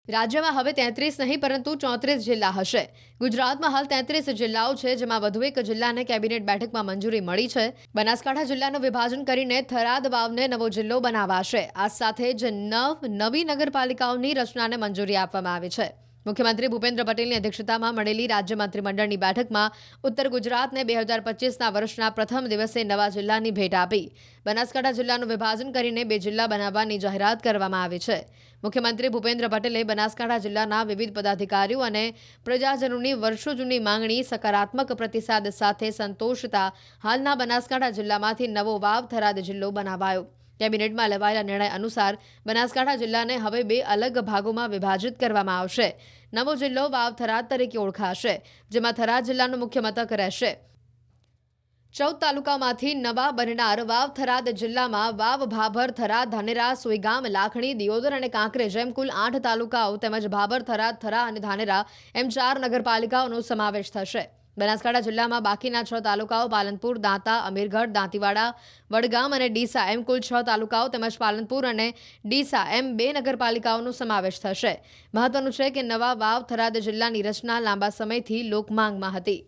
રાજ્યમાં હવે 33 નહીં પરંતુ 34 જિલ્લા હશે। ગુજરાતમાં હાલ 33 જિલ્લાઓ છે, જેમાં વધુ એક જિલ્લાને કેબિનેટ બેઠકમાં મંજૂરી મળી છે। બનાસકાંઠા જિલ્લાનું વિભાજન કરીને થરાદ વાવને નવો જિલ્લો બનાવાશે। આ સાથે જ નવી નગરપાલિકાઓની રચનાને મંજૂરી આપવામાં આવી છે। મુખ્યમંત્રી ભૂપેન્દ્ર પટેલની અધ્યક્ષતામાં મળેલી રાજ્ય મંત્રીમંડળની બેઠકમાં ઉત્તર ગુજરાતને 2025ના વર્ષના પ્રથમ દિવસે નવા જિલ્લાની ભેટ આપી બનાસકાંઠા જિલ્લાનું વિભાજન કરીને 2 જિલ્લા બનાવવાની જાહેરાત કરવામાં આવી છે। મુખ્યમંત્રી ભૂપેન્દ્ર પટેલે બનાસકાંઠા જિલ્લાના વિવિધ પદાધિકારીઓ અને પ્રજાજનોની વર્ષો જૂની માંગણી સકારાત્મક પ્રતિસાદ સાથે સંતોષતા હાલના બનાસકાંઠા જિલ્લામાંથી નવો વાવ થરાદ જિલ્લો બનાવાયો। કેબિનેટમાં લેવાયેલા નિર્ણય અનુસાર બનાસકાંઠા જિલ્લાને હવે 2 અલગ ભાગોમાં વિભાજિત કરવામાં આવશે। નવો જિલ્લો વાવ થરાદ તરીકે ઓળખાશે, જેમાં થરાદ જિલ્લાનું મુખ્ય મથક રહેશે। 14 તાલુકામાંથી નવા બનનાર વાવ થરાદ જિલ્લામાં વાવ, ભાભર, થરા, ધાનેરા, સુઈગામ, લાખણી, દિયોદર અને કાંકરેજ એમ કુલ 8 તાલુકાઓ તેમજ ભાભર, થરાદ, થરા અને ધાનેરા એમ 4 નગરપાલિકાઓનો સમાવેશ થશે। બનાસકાંઠા જિલ્લામાં બાકીના 6 તાલુકાઓ પાલનપુર, દાંતા, અમીરગઢ, દાંતીવાડા, વડગામ અને ડીસા એમ કુલ 6 તાલુકાઓ તેમજ પાલનપુર અને ડીસા એમ 2 નગરપાલિકાઓનો સમાવેશ થશે। મહત્વનું છે કે નવા વાવ થરાદ જિલ્લાની રચના લાંબા સમયથી લોકમાંગમાં હતી।